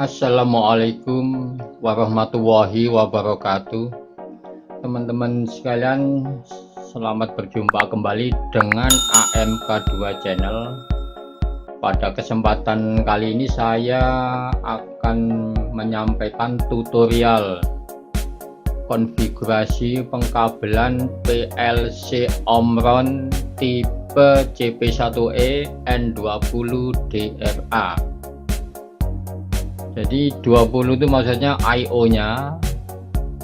Assalamualaikum warahmatullahi wabarakatuh. Teman-teman sekalian, selamat berjumpa kembali dengan AMK2 Channel. Pada kesempatan kali ini saya akan menyampaikan tutorial konfigurasi pengkabelan PLC Omron tipe CP1E N20DRA. Jadi 20 itu maksudnya IO nya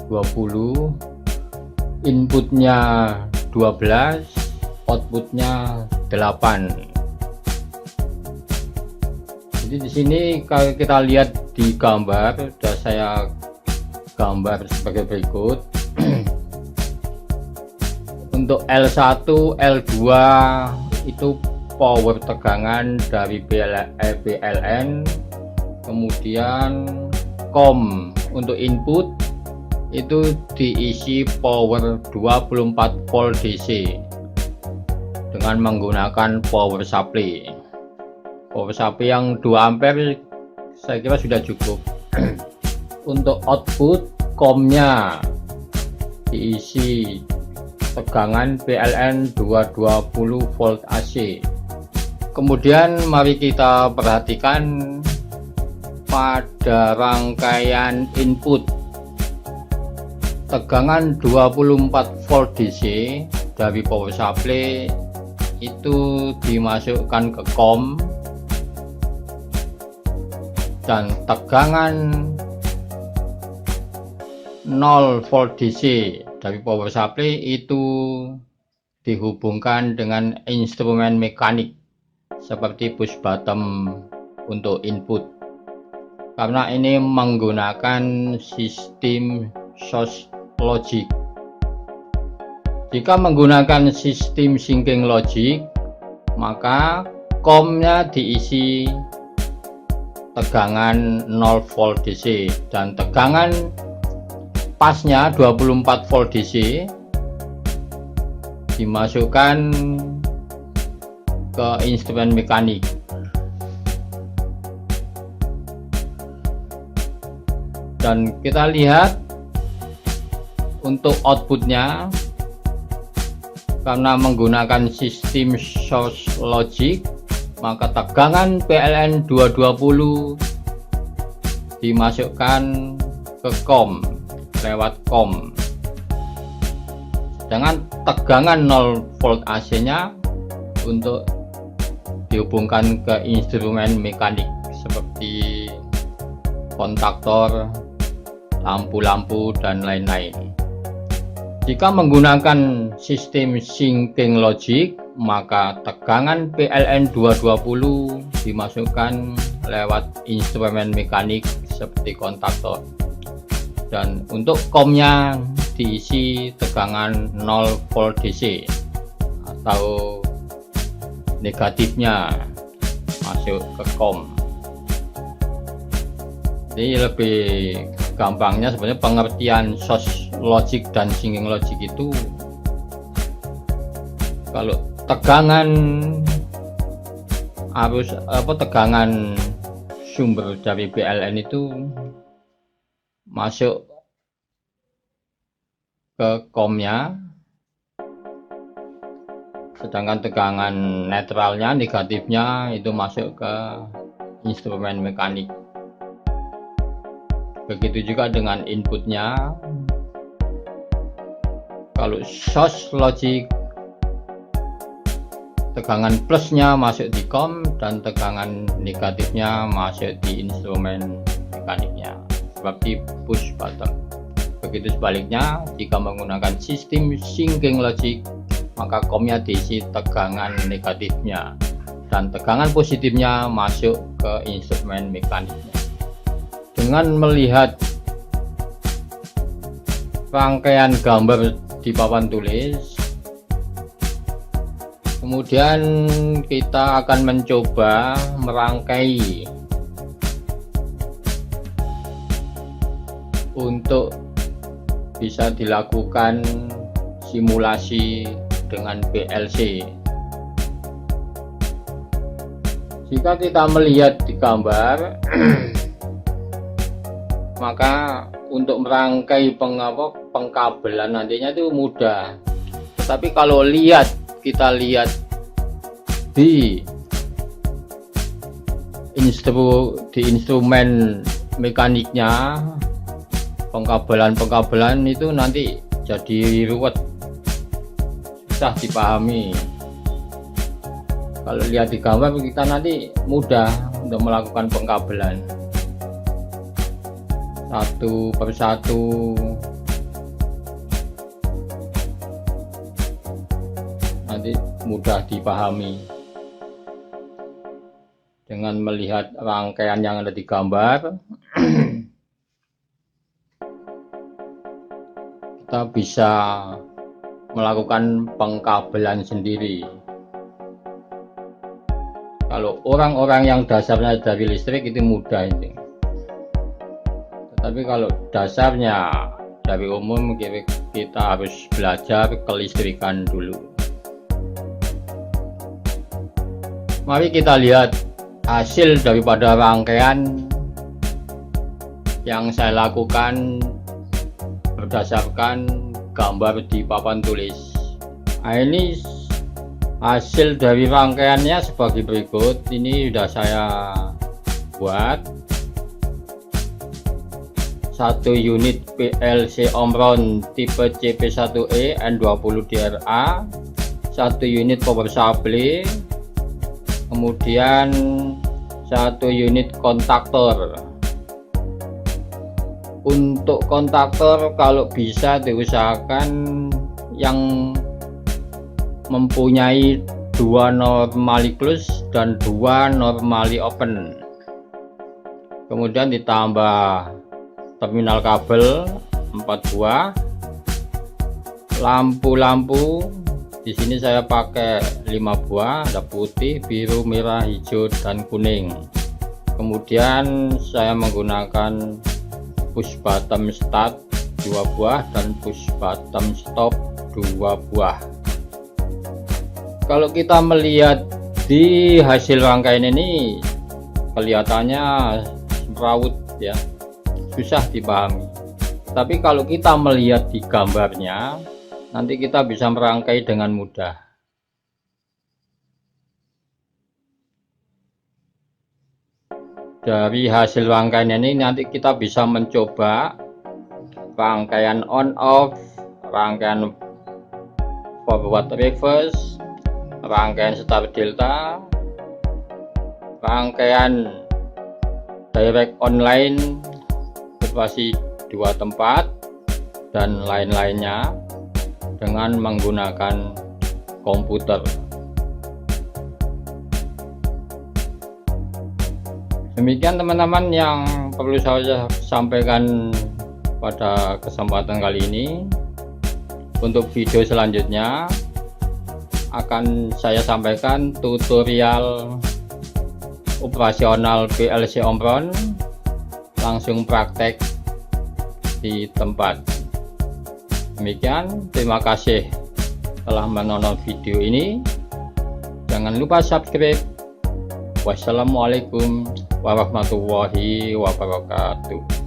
20, inputnya 12, outputnya 8. Jadi di sini kalau kita lihat di gambar, sudah saya gambar sebagai berikut. Untuk L1, L2 itu power tegangan dari PLN. Kemudian COM untuk input itu diisi power 24 volt DC dengan menggunakan power supply yang 2 ampere saya kira sudah cukup. Untuk output COM nya diisi tegangan PLN 220 volt AC. Kemudian mari kita perhatikan pada rangkaian input tegangan 24 volt DC dari power supply itu dimasukkan ke COM, dan tegangan 0 volt DC dari power supply itu dihubungkan dengan instrumen mekanik seperti push bottom untuk input, karena ini menggunakan sistem source logic. Jika menggunakan sistem syncing logic, maka COM nya diisi tegangan 0 volt DC dan tegangan pasnya 24 volt DC dimasukkan ke instrumen mekanik. Dan kita lihat untuk outputnya, karena menggunakan sistem source logic, maka tegangan PLN 220 dimasukkan ke COM lewat COM, sedangkan tegangan 0 volt AC nya untuk dihubungkan ke instrumen mekanik seperti kontaktor, lampu-lampu dan lain-lain. Jika menggunakan sistem syncing logic, maka tegangan PLN 220 dimasukkan lewat instrumen mekanik seperti kontaktor, dan untuk COM nya diisi tegangan 0 volt DC atau negatifnya masuk ke COM. Jadi lebih gampangnya sebenarnya pengertian source logic dan syncing logic itu, kalau tegangan tegangan sumber dari PLN itu masuk ke COM nya, sedangkan tegangan netralnya, negatifnya itu masuk ke instrumen mekanik. Begitu juga dengan inputnya, kalau source logic tegangan plusnya masuk di COM dan tegangan negatifnya masuk di instrumen mekaniknya seperti push button. Begitu sebaliknya, jika menggunakan sistem syncing logic, maka COM nya diisi tegangan negatifnya dan tegangan positifnya masuk ke instrumen mekaniknya. Dengan melihat rangkaian gambar di papan tulis, kemudian kita akan mencoba merangkai untuk bisa dilakukan simulasi dengan PLC. Jika kita melihat di gambar maka untuk merangkai pengkabelan nantinya itu mudah. Tapi kalau kita lihat di instrumen mekaniknya, pengkabelan itu nanti jadi ruwet, susah dipahami. Kalau lihat di gambar kita nanti mudah untuk melakukan pengkabelan satu persatu, nanti mudah dipahami dengan melihat rangkaian yang ada di gambar. Kita bisa melakukan pengkabelan sendiri. Kalau orang-orang yang dasarnya dari listrik itu mudah ini. Tapi kalau dasarnya dari umum, kita harus belajar kelistrikan dulu. Mari kita lihat hasil daripada rangkaian yang saya lakukan berdasarkan gambar di papan tulis. Nah, ini hasil dari rangkaiannya sebagai berikut. Ini sudah saya buat. 1 unit PLC Omron tipe CP1E N20DRA, 1 unit power supply, kemudian 1 unit kontaktor. Untuk kontaktor kalau bisa diusahakan yang mempunyai 2 normally close dan 2 normally open. Kemudian ditambah terminal kabel 4 buah, lampu-lampu di sini saya pakai 5 buah, ada putih, biru, merah, hijau, dan kuning. Kemudian saya menggunakan push bottom start 2 buah dan push bottom stop 2 buah. Kalau kita melihat di hasil rangkaian ini kelihatannya semrawut ya, susah dipahami. Tapi kalau kita melihat di gambarnya, nanti kita bisa merangkai dengan mudah. Dari hasil rangkaian ini nanti kita bisa mencoba rangkaian on off, rangkaian forward reverse, rangkaian start delta, rangkaian direct online, operasi 2 tempat, dan lain-lainnya dengan menggunakan komputer. Demikian teman-teman yang perlu saya sampaikan pada kesempatan kali ini. Untuk video selanjutnya akan saya sampaikan tutorial operasional PLC Omron, langsung praktek di tempat. Demikian, terima kasih telah menonton video ini. Jangan lupa subscribe. Wassalamualaikum warahmatullahi wabarakatuh.